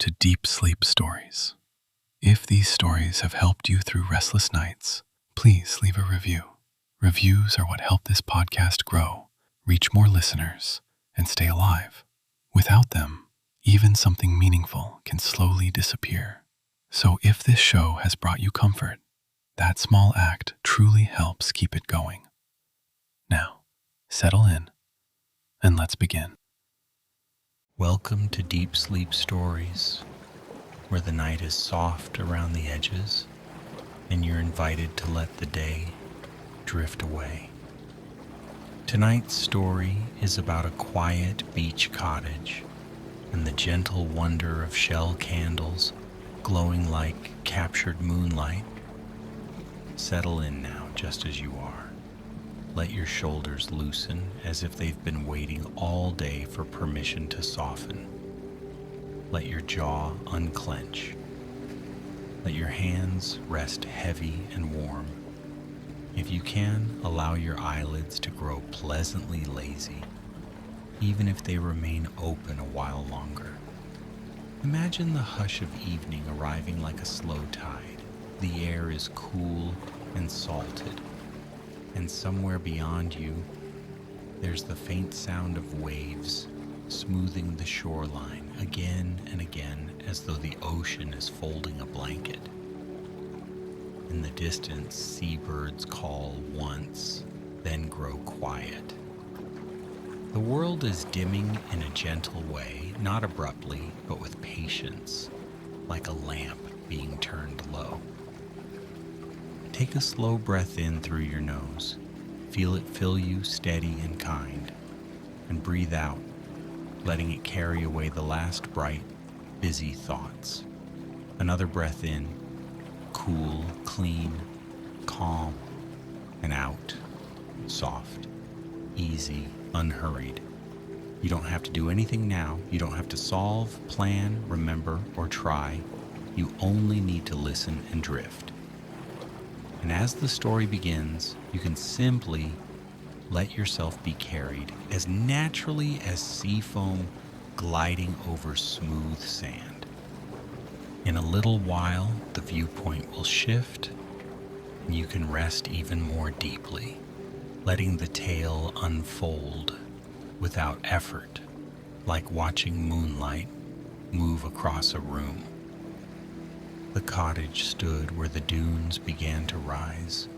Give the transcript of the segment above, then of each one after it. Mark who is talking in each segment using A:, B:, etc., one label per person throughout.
A: to Deep Sleep Stories. If these stories have helped you through restless nights, please leave a review. Reviews are what help this podcast grow, reach more listeners, and stay alive. Without them, even something meaningful can slowly disappear. So if this show has brought you comfort, that small act truly helps keep it going. Now, settle in, and let's begin.
B: Welcome to Deep Sleep Stories, where the night is soft around the edges and you're invited to let the day drift away. Tonight's story is about a quiet beach cottage and the gentle wonder of shell candles glowing like captured moonlight. Settle in now just as you are. Let your shoulders loosen as if they've been waiting all day for permission to soften. Let your jaw unclench. Let your hands rest heavy and warm. If you can, allow your eyelids to grow pleasantly lazy, even if they remain open a while longer. Imagine the hush of evening arriving like a slow tide. The air is cool and salted, and somewhere beyond you, there's the faint sound of waves smoothing the shoreline again and again as though the ocean is folding a blanket. In the distance, seabirds call once, then grow quiet. The world is dimming in a gentle way, not abruptly, but with patience, like a lamp being turned low. Take a slow breath in through your nose. Feel it fill you steady and kind. And breathe out, letting it carry away the last bright, busy thoughts. Another breath in, cool, clean, calm, and out, soft, easy, unhurried. You don't have to do anything now. You don't have to solve, plan, remember, or try. You only need to listen and drift. And as the story begins, you can simply let yourself be carried as naturally as sea foam gliding over smooth sand. In a little while, the viewpoint will shift, and you can rest even more deeply, letting the tale unfold without effort, like watching moonlight move across a room. The cottage stood where the dunes began to rise,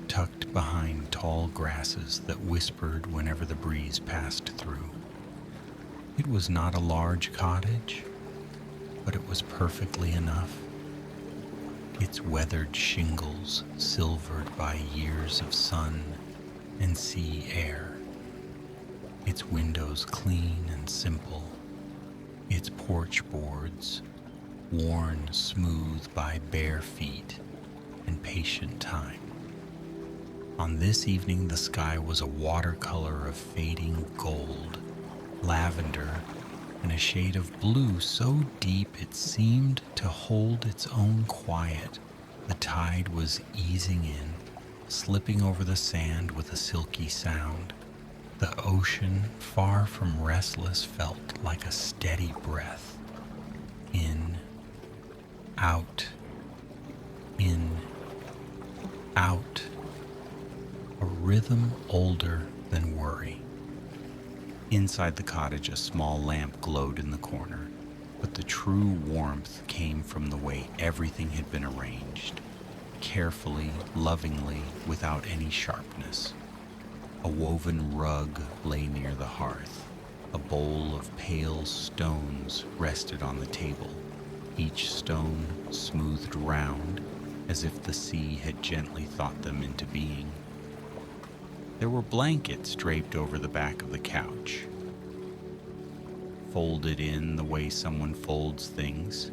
B: tucked behind tall grasses that whispered whenever the breeze passed through. It was not a large cottage, but it was perfectly enough. Its weathered shingles silvered by years of sun and sea air. Its windows clean and simple. Its porch boards worn smooth by bare feet and patient time. On this evening, the sky was a watercolor of fading gold, lavender, and a shade of blue so deep it seemed to hold its own quiet. The tide was easing in, slipping over the sand with a silky sound. The ocean, far from restless, felt like a steady breath. In, out, in, out. A rhythm older than worry. Inside the cottage, a small lamp glowed in the corner, but the true warmth came from the way everything had been arranged, carefully, lovingly, without any sharpness. A woven rug lay near the hearth. A bowl of pale stones rested on the table, each stone smoothed round, as if the sea had gently thought them into being. There were blankets draped over the back of the couch, folded in the way someone folds things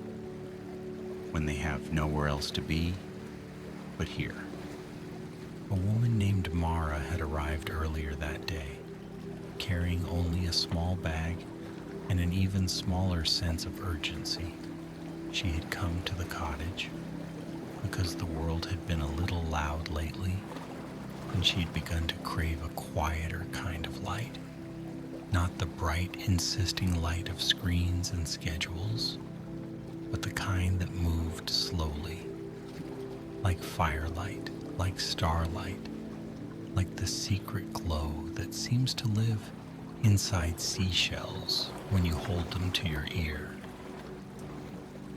B: when they have nowhere else to be but here. A woman named Mara had arrived earlier that day, carrying only a small bag and an even smaller sense of urgency. She had come to the cottage because the world had been a little loud lately, and she'd begun to crave a quieter kind of light, not the bright, insisting light of screens and schedules, but the kind that moved slowly, like firelight, like starlight, like the secret glow that seems to live inside seashells when you hold them to your ear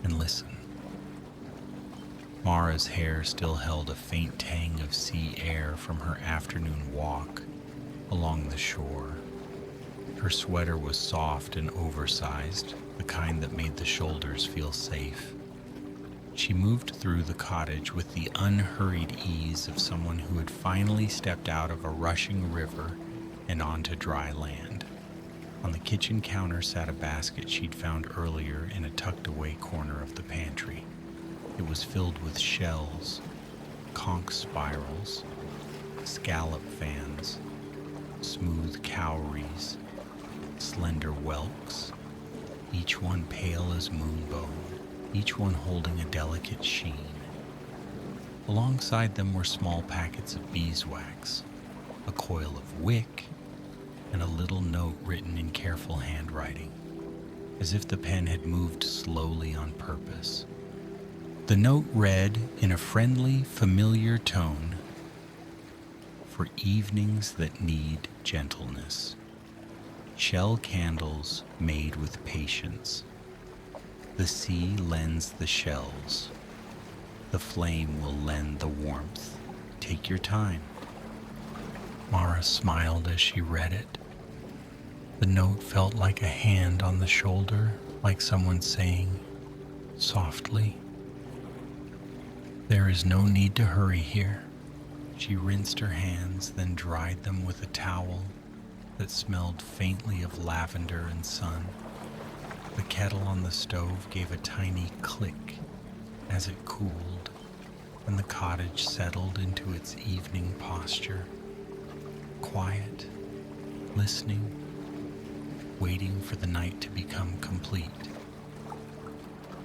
B: and listen. Mara's hair still held a faint tang of sea air from her afternoon walk along the shore. Her sweater was soft and oversized, the kind that made the shoulders feel safe. She moved through the cottage with the unhurried ease of someone who had finally stepped out of a rushing river and onto dry land. On the kitchen counter sat a basket she'd found earlier in a tucked-away corner of the pantry. It was filled with shells, conch spirals, scallop fans, smooth cowries, slender whelks, each one pale as moonbone, each one holding a delicate sheen. Alongside them were small packets of beeswax, a coil of wick, and a little note written in careful handwriting, as if the pen had moved slowly on purpose. The note read in a friendly, familiar tone, "For evenings that need gentleness, shell candles made with patience. The sea lends the shells. The flame will lend the warmth. Take your time." Mara smiled as she read it. The note felt like a hand on the shoulder, like someone saying, softly, "There is no need to hurry here." She rinsed her hands, then dried them with a towel that smelled faintly of lavender and sun. The kettle on the stove gave a tiny click as it cooled, and the cottage settled into its evening posture, quiet, listening, waiting for the night to become complete.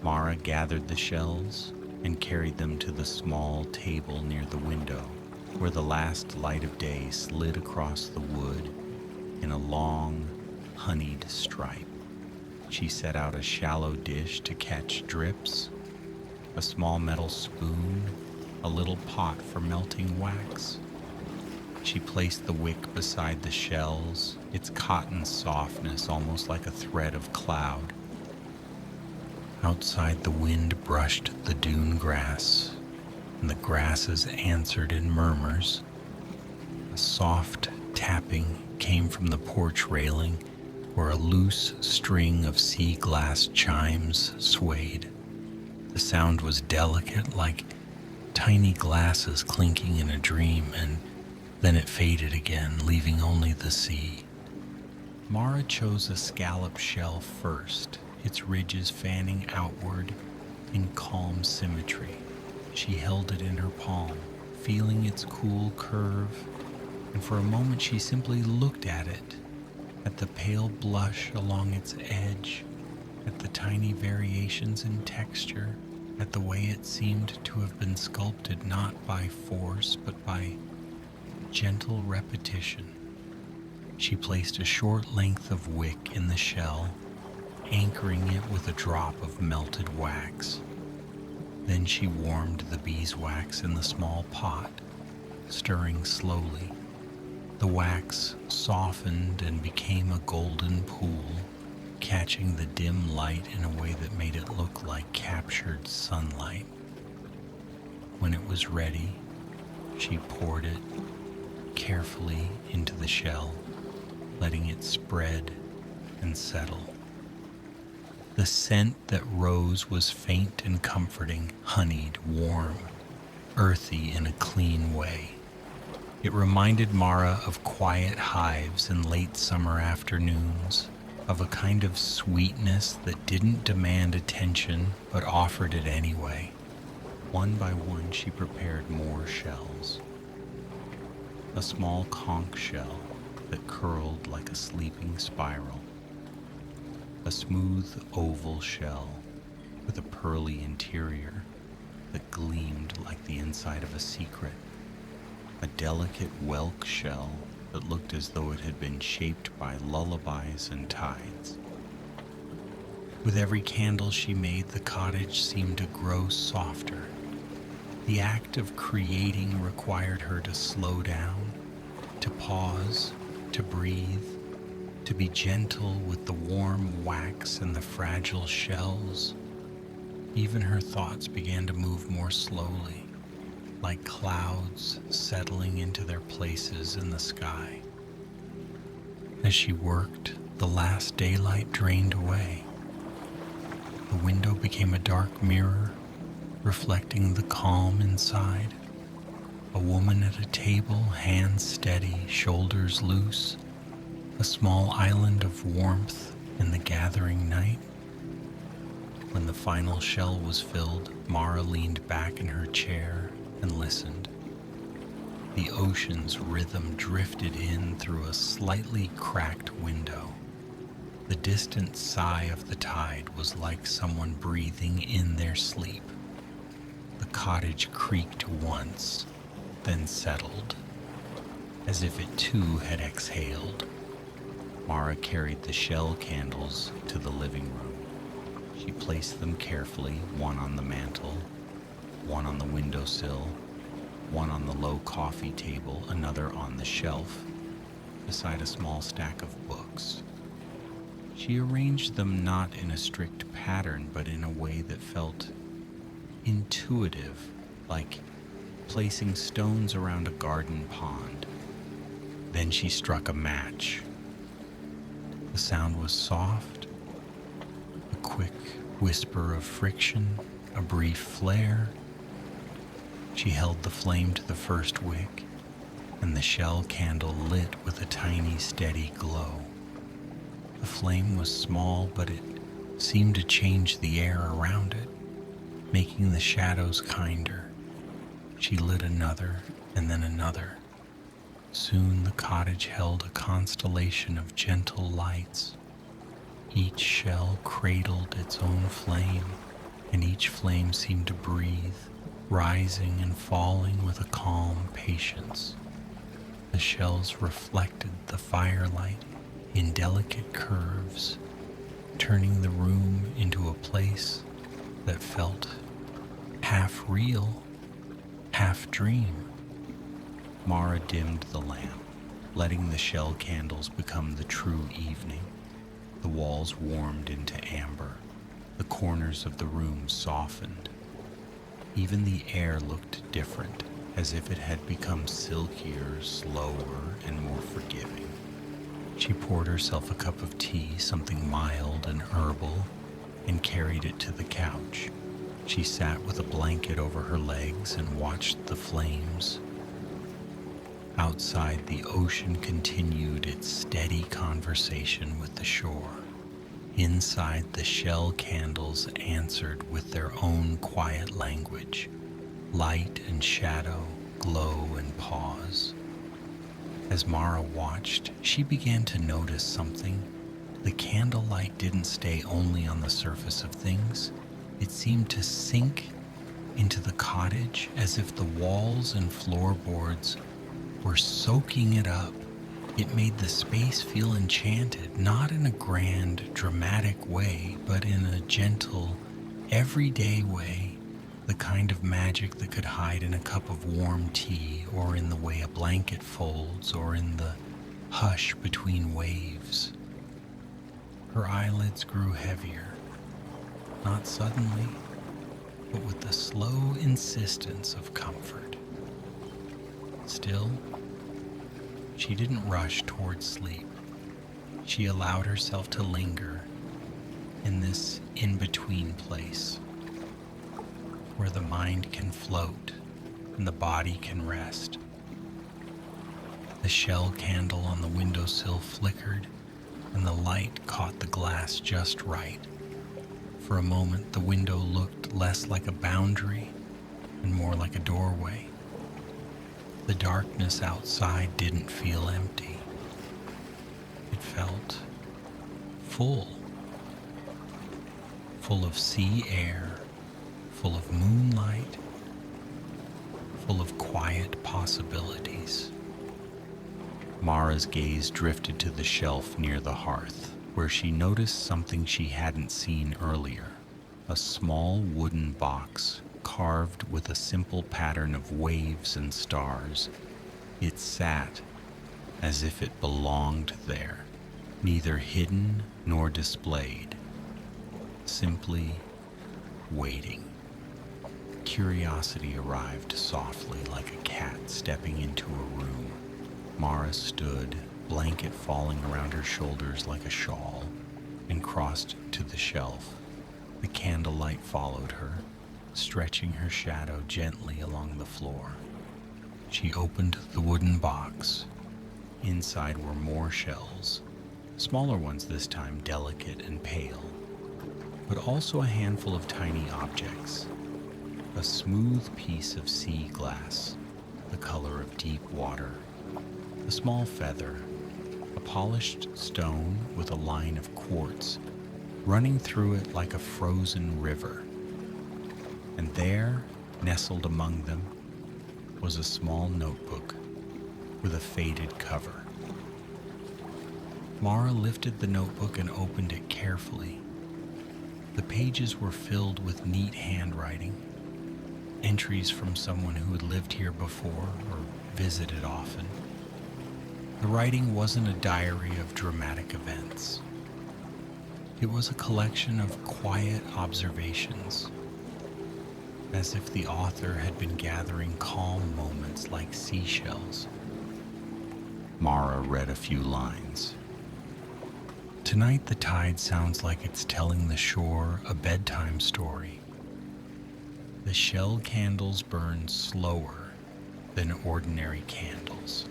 B: Mara gathered the shells and carried them to the small table near the window, where the last light of day slid across the wood in a long, honeyed stripe. She set out a shallow dish to catch drips, a small metal spoon, a little pot for melting wax. She placed the wick beside the shells, its cotton softness almost like a thread of cloud. Outside, the wind brushed the dune grass, and the grasses answered in murmurs. A soft tapping came from the porch railing, where a loose string of sea glass chimes swayed. The sound was delicate, like tiny glasses clinking in a dream, and then it faded again, leaving only the sea. Mara chose a scallop shell first, its ridges fanning outward in calm symmetry. She held it in her palm, feeling its cool curve, and for a moment she simply looked at it, at the pale blush along its edge, at the tiny variations in texture, at the way it seemed to have been sculpted not by force but by gentle repetition. She placed a short length of wick in the shell, anchoring it with a drop of melted wax. Then she warmed the beeswax in the small pot, stirring slowly. The wax softened and became a golden pool, catching the dim light in a way that made it look like captured sunlight. When it was ready, she poured it carefully into the shell, letting it spread and settle. The scent that rose was faint and comforting, honeyed, warm, earthy in a clean way. It reminded Mara of quiet hives in late summer afternoons, of a kind of sweetness that didn't demand attention but offered it anyway. One by one she prepared more shells. A small conch shell that curled like a sleeping spiral. A smooth oval shell with a pearly interior that gleamed like the inside of a secret. A delicate whelk shell that looked as though it had been shaped by lullabies and tides. With every candle she made, the cottage seemed to grow softer. The act of creating required her to slow down, to pause, to breathe, to be gentle with the warm wax and the fragile shells. Even her thoughts began to move more slowly, like clouds settling into their places in the sky. As she worked, the last daylight drained away. The window became a dark mirror, reflecting the calm inside. A woman at a table, hands steady, shoulders loose, a small island of warmth in the gathering night. When the final shell was filled, Mara leaned back in her chair and listened. The ocean's rhythm drifted in through a slightly cracked window. The distant sigh of the tide was like someone breathing in their sleep. The cottage creaked once, then settled, as if it too had exhaled. Mara carried the shell candles to the living room. She placed them carefully, one on the mantel, one on the windowsill, one on the low coffee table, another on the shelf, beside a small stack of books. She arranged them not in a strict pattern, but in a way that felt intuitive, like placing stones around a garden pond. Then she struck a match. The sound was soft, a quick whisper of friction, a brief flare. She held the flame to the first wick, and the shell candle lit with a tiny, steady glow. The flame was small, but it seemed to change the air around it, making the shadows kinder. She lit another, and then another. Soon the cottage held a constellation of gentle lights. Each shell cradled its own flame, and each flame seemed to breathe, rising and falling with a calm patience. The shells reflected the firelight in delicate curves, turning the room into a place that felt half real, half dream. Mara dimmed the lamp, letting the shell candles become the true evening. The walls warmed into amber. The corners of the room softened. Even the air looked different, as if it had become silkier, slower, and more forgiving. She poured herself a cup of tea, something mild and herbal, and carried it to the couch. She sat with a blanket over her legs and watched the flames. Outside, the ocean continued its steady conversation with the shore. Inside, the shell candles answered with their own quiet language, light and shadow, glow and pause. As Mara watched, she began to notice something. The candlelight didn't stay only on the surface of things. It seemed to sink into the cottage as if the walls and floorboards were soaking it up. It made the space feel enchanted, not in a grand, dramatic way, but in a gentle, everyday way, the kind of magic that could hide in a cup of warm tea, or in the way a blanket folds, or in the hush between waves. Her eyelids grew heavier, not suddenly, but with the slow insistence of comfort. Still, she didn't rush towards sleep. She allowed herself to linger in this in-between place where the mind can float and the body can rest. The shell candle on the windowsill flickered, and the light caught the glass just right. For a moment, the window looked less like a boundary and more like a doorway. The darkness outside didn't feel empty. It felt full of sea air, full of moonlight, full of quiet possibilities. Mara's gaze drifted to the shelf near the hearth, where she noticed something she hadn't seen earlier. A small wooden box carved with a simple pattern of waves and stars. It sat as if it belonged there, neither hidden nor displayed, simply waiting. Curiosity arrived softly like a cat stepping into a room. Mara stood, blanket falling around her shoulders like a shawl, and crossed to the shelf. The candlelight followed her, stretching her shadow gently along the floor. She opened the wooden box. Inside were more shells, smaller ones this time, delicate and pale, but also a handful of tiny objects. A smooth piece of sea glass, the color of deep water, a small feather, a polished stone with a line of quartz running through it like a frozen river. And there, nestled among them, was a small notebook with a faded cover. Mara lifted the notebook and opened it carefully. The pages were filled with neat handwriting, entries from someone who had lived here before or visited often. The writing wasn't a diary of dramatic events. It was a collection of quiet observations, as if the author had been gathering calm moments like seashells. Mara read a few lines. Tonight the tide sounds like it's telling the shore a bedtime story. The shell candles burn slower than ordinary candles.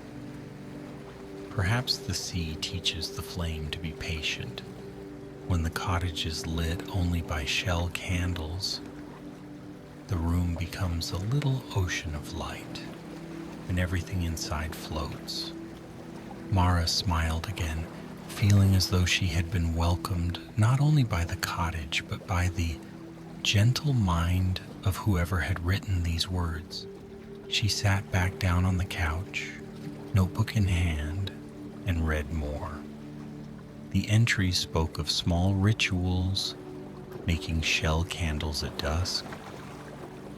B: Perhaps the sea teaches the flame to be patient. When the cottage is lit only by shell candles, the room becomes a little ocean of light, and everything inside floats. Mara smiled again, feeling as though she had been welcomed not only by the cottage, but by the gentle mind of whoever had written these words. She sat back down on the couch, notebook in hand, and read more. The entries spoke of small rituals, making shell candles at dusk,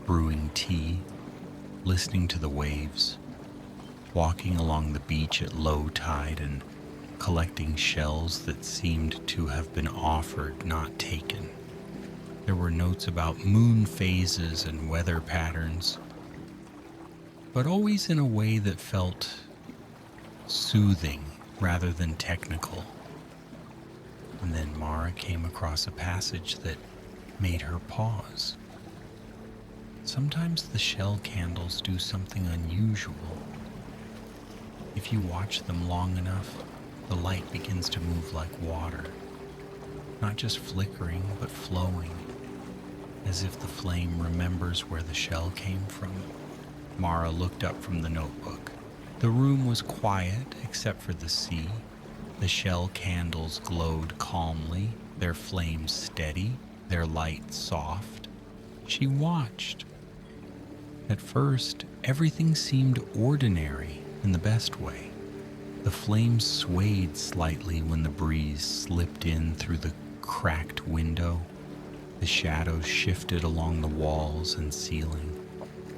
B: brewing tea, listening to the waves, walking along the beach at low tide, and collecting shells that seemed to have been offered, not taken. There were notes about moon phases and weather patterns, but always in a way that felt soothing rather than technical. And then Mara came across a passage that made her pause. Sometimes the shell candles do something unusual. If you watch them long enough, the light begins to move like water, not just flickering, but flowing, as if the flame remembers where the shell came from. Mara looked up from the notebook. The room was quiet except for the sea. The shell candles glowed calmly, their flames steady, their light soft. She watched. At first, everything seemed ordinary in the best way. The flames swayed slightly when the breeze slipped in through the cracked window. The shadows shifted along the walls and ceiling.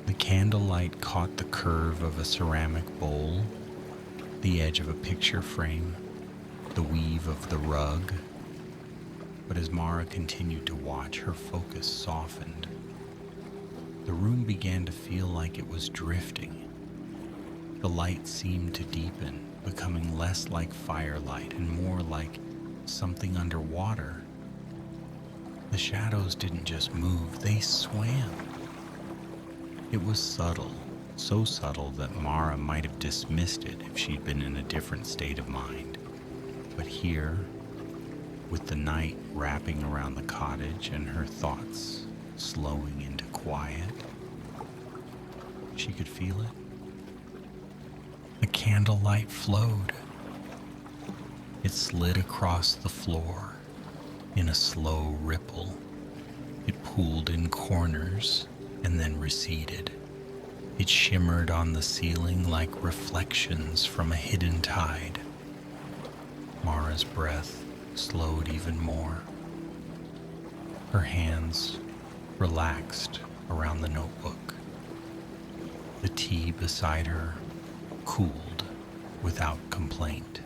B: The candlelight caught the curve of a ceramic bowl, the edge of a picture frame, the weave of the rug. But as Mara continued to watch, her focus softened. The room began to feel like it was drifting. The light seemed to deepen, becoming less like firelight and more like something underwater. The shadows didn't just move, they swam. It was subtle, so subtle that Mara might have dismissed it if she'd been in a different state of mind. But here, with the night wrapping around the cottage and her thoughts slowing into quiet, she could feel it. The candlelight flowed. It slid across the floor in a slow ripple. It pooled in corners and then receded. It shimmered on the ceiling like reflections from a hidden tide. Mara's breath slowed even more. Her hands relaxed around the notebook. The tea beside her cooled without complaint.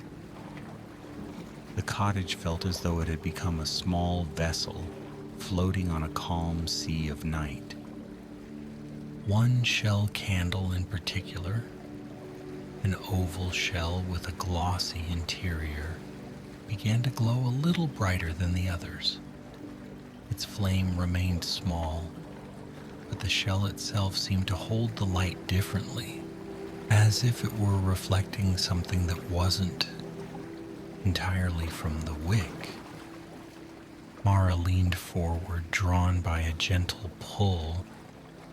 B: The cottage felt as though it had become a small vessel floating on a calm sea of night. One shell candle in particular, an oval shell with a glossy interior, began to glow a little brighter than the others. Its flame remained small, but the shell itself seemed to hold the light differently, as if it were reflecting something that wasn't entirely from the wick. Mara leaned forward, drawn by a gentle pull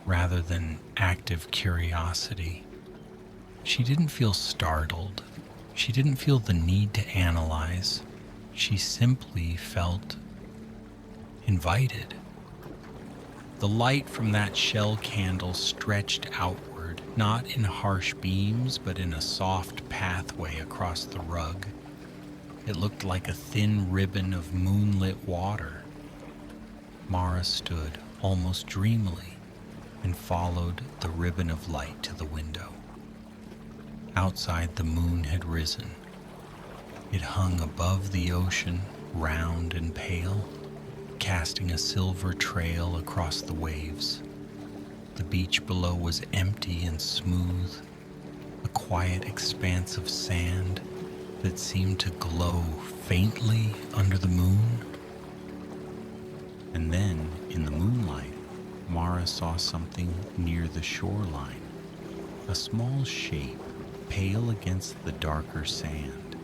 B: rather than active curiosity. She didn't feel startled. She didn't feel the need to analyze. She simply felt invited. The light from that shell candle stretched outward, not in harsh beams, but in a soft pathway across the rug. It looked like a thin ribbon of moonlit water. Mara stood, almost dreamily, and followed the ribbon of light to the window. Outside, the moon had risen. It hung above the ocean, round and pale, casting a silver trail across the waves. The beach below was empty and smooth, a quiet expanse of sand that seemed to glow faintly under the moon. And then, in the moonlight, Mara saw something near the shoreline, a small shape, pale against the darker sand.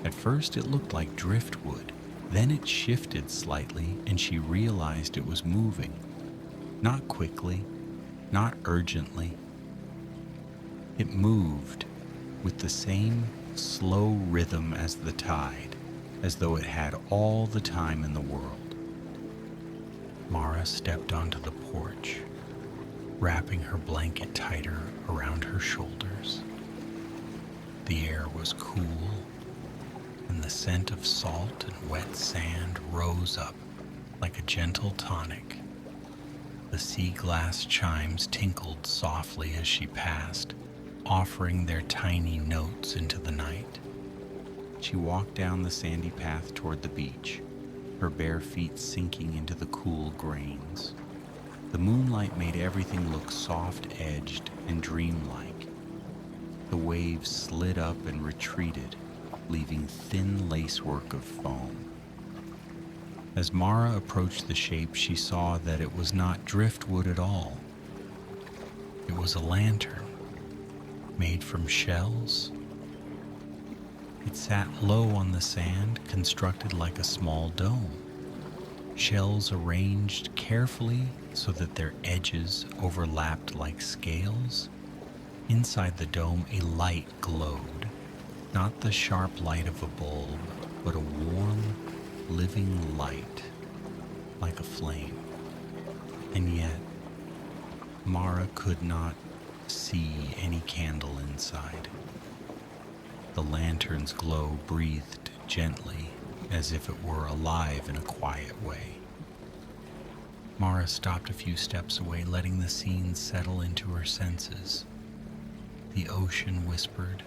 B: At first it looked like driftwood, then it shifted slightly and she realized it was moving. Not quickly, not urgently. It moved with the same slow rhythm as the tide, as though it had all the time in the world. Mara stepped onto the porch, wrapping her blanket tighter around her shoulders. The air was cool, and the scent of salt and wet sand rose up like a gentle tonic. The sea glass chimes tinkled softly as she passed, offering their tiny notes into the night. She walked down the sandy path toward the beach, her bare feet sinking into the cool grains. The moonlight made everything look soft-edged and dreamlike. The waves slid up and retreated, leaving thin lacework of foam. As Mara approached the shape, she saw that it was not driftwood at all. It was a lantern, made from shells. It sat low on the sand, constructed like a small dome. Shells arranged carefully so that their edges overlapped like scales. Inside the dome, a light glowed, not the sharp light of a bulb, but a warm, living light, like a flame. And yet, Mara could not see any candle inside. The lantern's glow breathed gently, as if it were alive in a quiet way. Mara stopped a few steps away, letting the scene settle into her senses. The ocean whispered.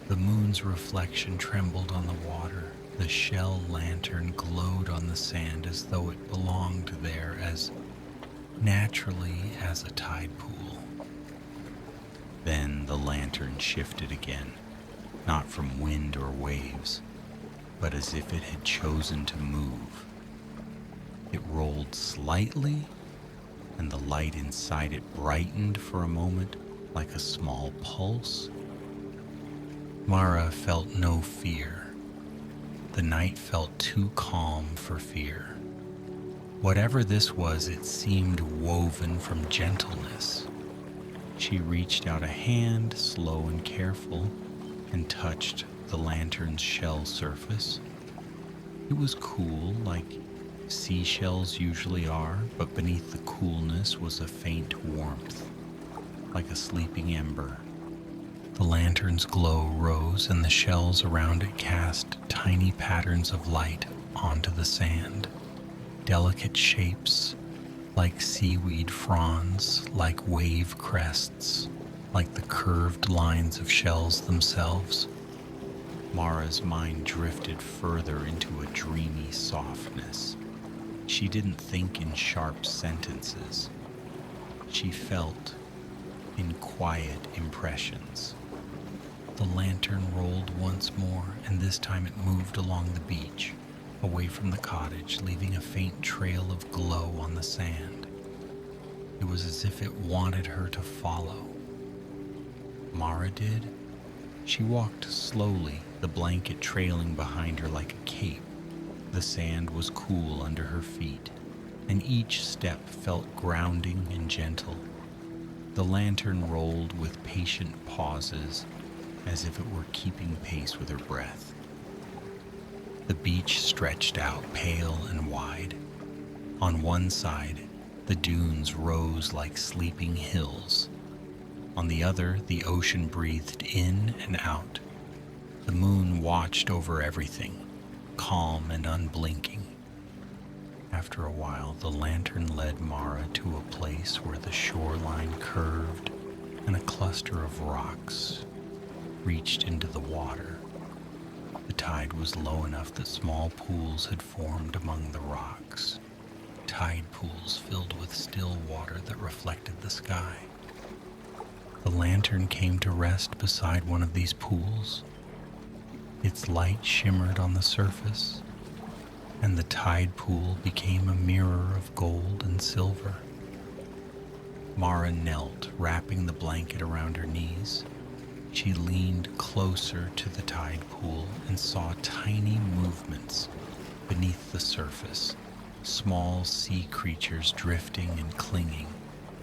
B: The moon's reflection trembled on the water. The shell lantern glowed on the sand as though it belonged there as naturally as a tide pool. Then the lantern shifted again, not from wind or waves, but as if it had chosen to move. It rolled slightly, and the light inside it brightened for a moment like a small pulse. Mara felt no fear. The night felt too calm for fear. Whatever this was, it seemed woven from gentleness. She reached out a hand, slow and careful, and touched the lantern's shell surface. It was cool, like seashells usually are, but beneath the coolness was a faint warmth, like a sleeping ember. The lantern's glow rose and the shells around it cast tiny patterns of light onto the sand. Delicate shapes, like seaweed fronds, like wave crests, like the curved lines of shells themselves. Mara's mind drifted further into a dreamy softness. She didn't think in sharp sentences. She felt in quiet impressions. The lantern rolled once more, and this time it moved along the beach, away from the cottage, leaving a faint trail of glow on the sand. It was as if it wanted her to follow. Mara did. She walked slowly, the blanket trailing behind her like a cape. The sand was cool under her feet, and each step felt grounding and gentle. The lantern rolled with patient pauses, as if it were keeping pace with her breath. The beach stretched out pale and wide. On one side, the dunes rose like sleeping hills. On the other, the ocean breathed in and out. The moon watched over everything, calm and unblinking. After a while, the lantern led Mara to a place where the shoreline curved and a cluster of rocks reached into the water. The tide was low enough that small pools had formed among the rocks, tide pools filled with still water that reflected the sky. The lantern came to rest beside one of these pools. Its light shimmered on the surface, and the tide pool became a mirror of gold and silver. Mara knelt, wrapping the blanket around her knees. She leaned closer to the tide pool and saw tiny movements beneath the surface, small sea creatures drifting and clinging,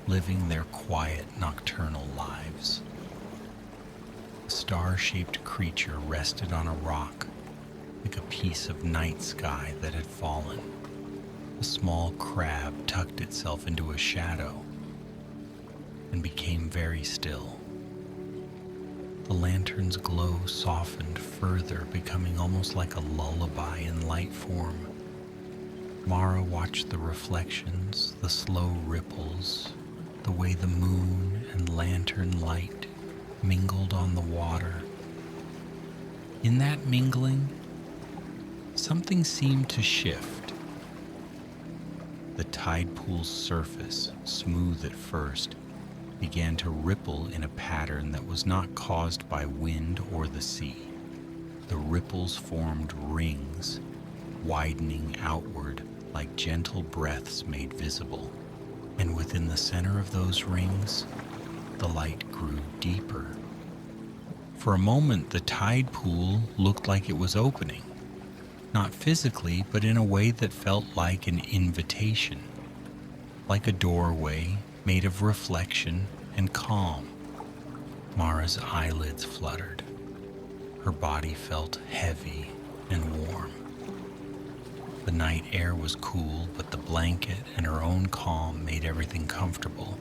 B: living their quiet nocturnal lives. A star-shaped creature rested on a rock, like a piece of night sky that had fallen. A small crab tucked itself into a shadow and became very still. The lantern's glow softened further, becoming almost like a lullaby in light form. Mara watched the reflections, the slow ripples, the way the moon and lantern light mingled on the water. In that mingling, something seemed to shift. The tide pool's surface, smooth at first, began to ripple in a pattern that was not caused by wind or the sea. The ripples formed rings, widening outward like gentle breaths made visible. And within the center of those rings, the light grew deeper. For a moment, the tide pool looked like it was opening, not physically, but in a way that felt like an invitation, like a doorway made of reflection and calm. Mara's eyelids fluttered. Her body felt heavy and warm. The night air was cool, but the blanket and her own calm made everything comfortable.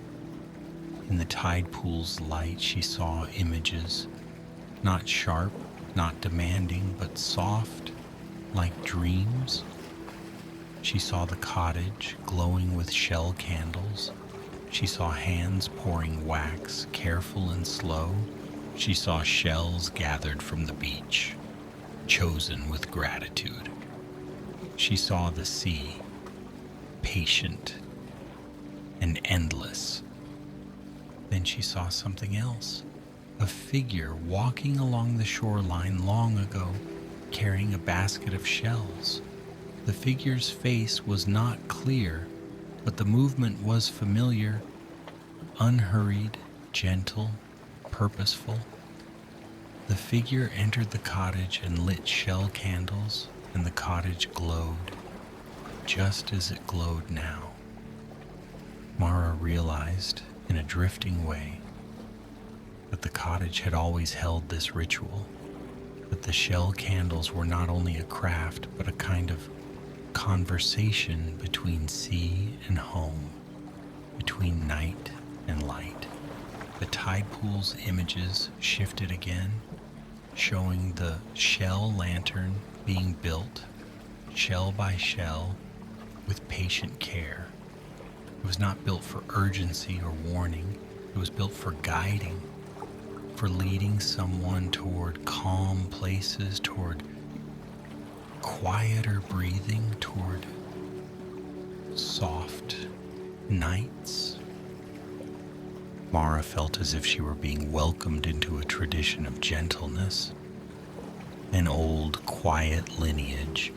B: In the tide pool's light, she saw images, not sharp, not demanding, but soft, like dreams. She saw the cottage glowing with shell candles. She saw hands pouring wax, careful and slow. She saw shells gathered from the beach, chosen with gratitude. She saw the sea, patient and endless. Then she saw something else, a figure walking along the shoreline long ago, carrying a basket of shells. The figure's face was not clear, but the movement was familiar, unhurried, gentle, purposeful. The figure entered the cottage and lit shell candles, and the cottage glowed, just as it glowed now. Mara realized, in a drifting way, that the cottage had always held this ritual, that the shell candles were not only a craft, but a kind of conversation between sea and home, between night and light. The tide pool's images shifted again, showing the shell lantern being built, shell by shell, with patient care. It was not built for urgency or warning. It was built for guiding, for leading someone toward calm places, toward quieter breathing, toward soft nights. Mara felt as if she were being welcomed into a tradition of gentleness, an old, quiet lineage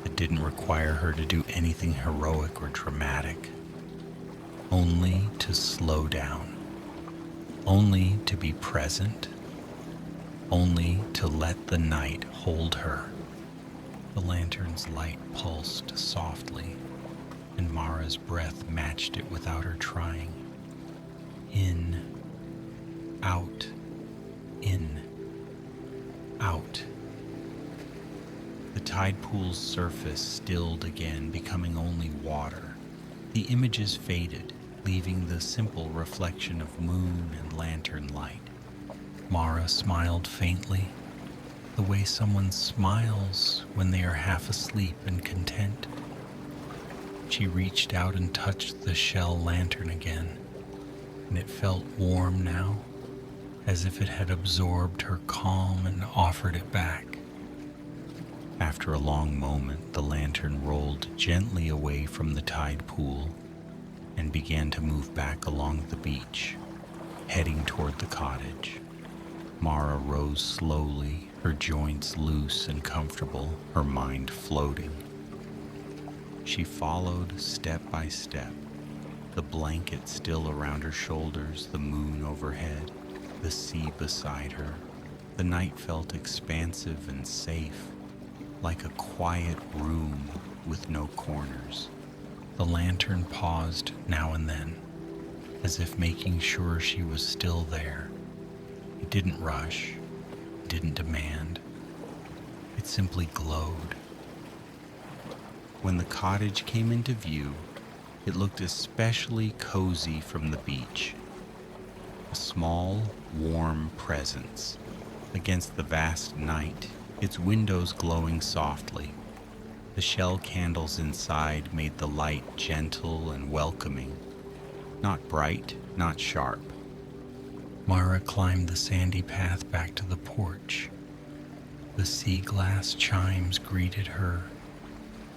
B: that didn't require her to do anything heroic or dramatic, only to slow down, only to be present, only to let the night hold her. The lantern's light pulsed softly, and Mara's breath matched it without her trying. In, out, in, out. The tide pool's surface stilled again, becoming only water. The images faded, leaving the simple reflection of moon and lantern light. Mara smiled faintly, the way someone smiles when they are half asleep and content. She reached out and touched the shell lantern again, and it felt warm now, as if it had absorbed her calm and offered it back. After a long moment, the lantern rolled gently away from the tide pool and began to move back along the beach, heading toward the cottage. Mara rose slowly, her joints loose and comfortable, her mind floating. She followed step by step, the blanket still around her shoulders, the moon overhead, the sea beside her. The night felt expansive and safe, like a quiet room with no corners. The lantern paused now and then, as if making sure she was still there. It didn't rush, it didn't demand. It simply glowed. When the cottage came into view, it looked especially cozy from the beach. A small, warm presence against the vast night, its windows glowing softly. The shell candles inside made the light gentle and welcoming, not bright, not sharp. Mara climbed the sandy path back to the porch. The sea glass chimes greeted her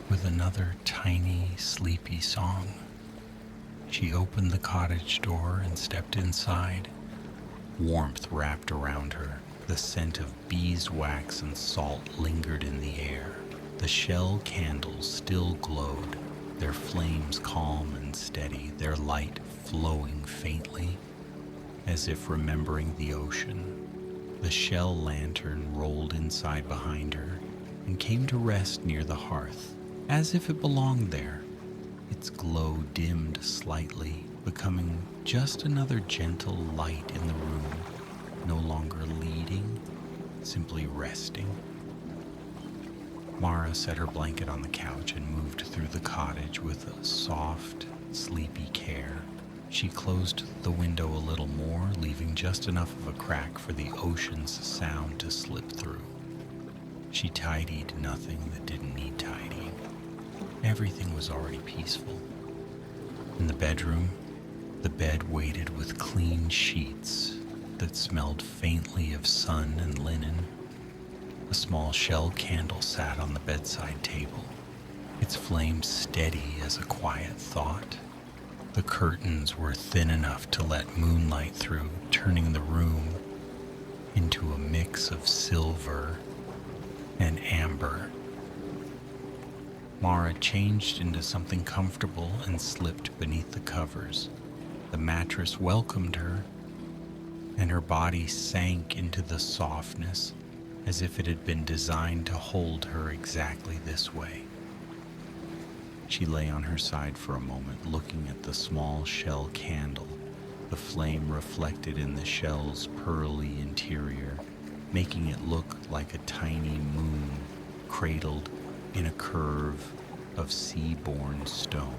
B: with another tiny, sleepy song. She opened the cottage door and stepped inside. Warmth wrapped around her. The scent of beeswax and salt lingered in the air. The shell candles still glowed, their flames calm and steady, their light flowing faintly, as if remembering the ocean. The shell lantern rolled inside behind her and came to rest near the hearth, as if it belonged there. Its glow dimmed slightly, becoming just another gentle light in the room, no longer leading, simply resting. Mara set her blanket on the couch and moved through the cottage with a soft, sleepy care. She closed the window a little more, leaving just enough of a crack for the ocean's sound to slip through. She tidied nothing that didn't need tidying. Everything was already peaceful. In the bedroom, the bed weighted with clean sheets that smelled faintly of sun and linen. A small shell candle sat on the bedside table, its flame steady as a quiet thought. The curtains were thin enough to let moonlight through, turning the room into a mix of silver and amber. Mara changed into something comfortable and slipped beneath the covers. The mattress welcomed her, and her body sank into the softness as if it had been designed to hold her exactly this way. She lay on her side for a moment, looking at the small shell candle, the flame reflected in the shell's pearly interior, making it look like a tiny moon cradled in a curve of sea-born stone.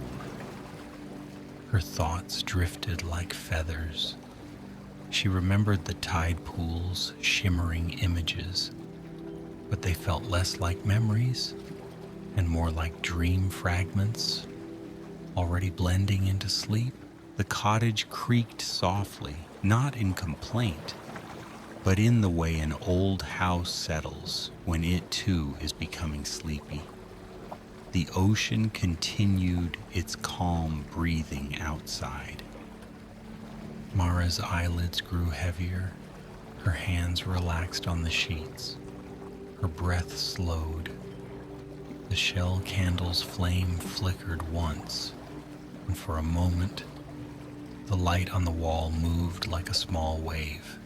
B: Her thoughts drifted like feathers, She remembered the tide pool's shimmering images, but they felt less like memories and more like dream fragments, already blending into sleep. The cottage creaked softly, not in complaint, but in the way an old house settles when it too is becoming sleepy. The ocean continued its calm breathing outside. Mara's eyelids grew heavier, her hands relaxed on the sheets, her breath slowed. The shell candle's flame flickered once, and for a moment, the light on the wall moved like a small wave.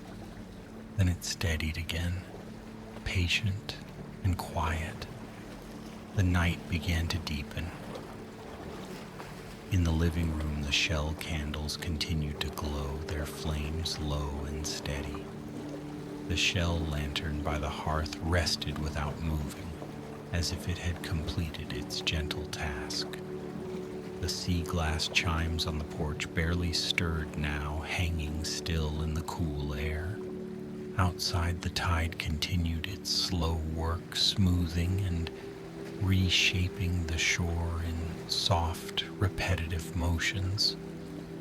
B: Then it steadied again, patient and quiet. The night began to deepen. In the living room, the shell candles continued to glow, their flames low and steady. The shell lantern by the hearth rested without moving, as if it had completed its gentle task. The sea glass chimes on the porch barely stirred now, hanging still in the cool air. Outside, the tide continued its slow work, smoothing and reshaping the shore in soft, repetitive motions.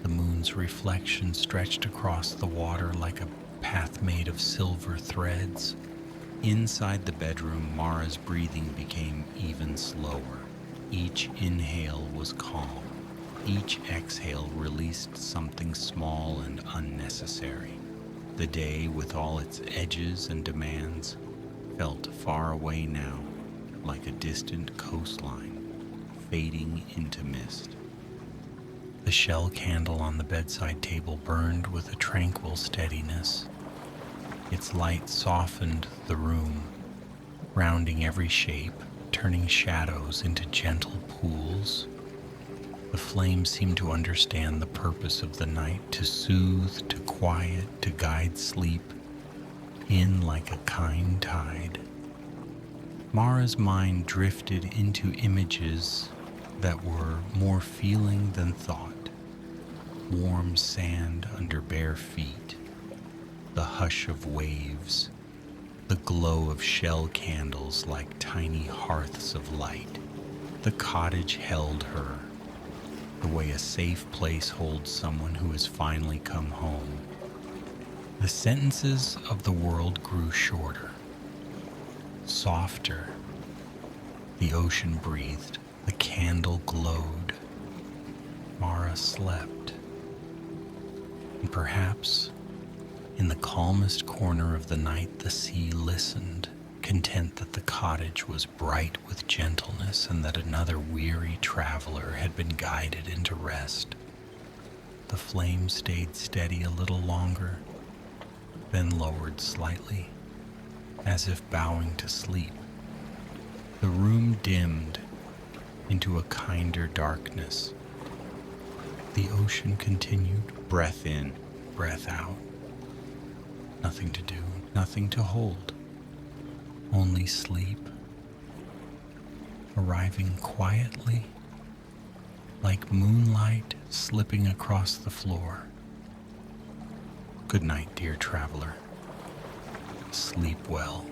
B: The moon's reflection stretched across the water like a path made of silver threads. Inside the bedroom, Mara's breathing became even slower. Each inhale was calm. Each exhale released something small and unnecessary. The day, with all its edges and demands, felt far away now, like a distant coastline, fading into mist. The shell candle on the bedside table burned with a tranquil steadiness. Its light softened the room, rounding every shape, turning shadows into gentle pools. The flame seemed to understand the purpose of the night, to soothe, to quiet, to guide sleep in like a kind tide. Mara's mind drifted into images that were more feeling than thought. Warm sand under bare feet, the hush of waves, the glow of shell candles like tiny hearths of light. The cottage held her, the way a safe place holds someone who has finally come home. The sentences of the world grew shorter, softer. The ocean breathed, the candle glowed. Mara slept. And perhaps, in the calmest corner of the night, the sea listened, content that the cottage was bright with gentleness and that another weary traveler had been guided into rest. The flame stayed steady a little longer, then lowered slightly, as if bowing to sleep. The room dimmed into a kinder darkness. The ocean continued, breath in, breath out. Nothing to do, nothing to hold. Only sleep, arriving quietly, like moonlight slipping across the floor. Good night, dear traveler. Sleep well.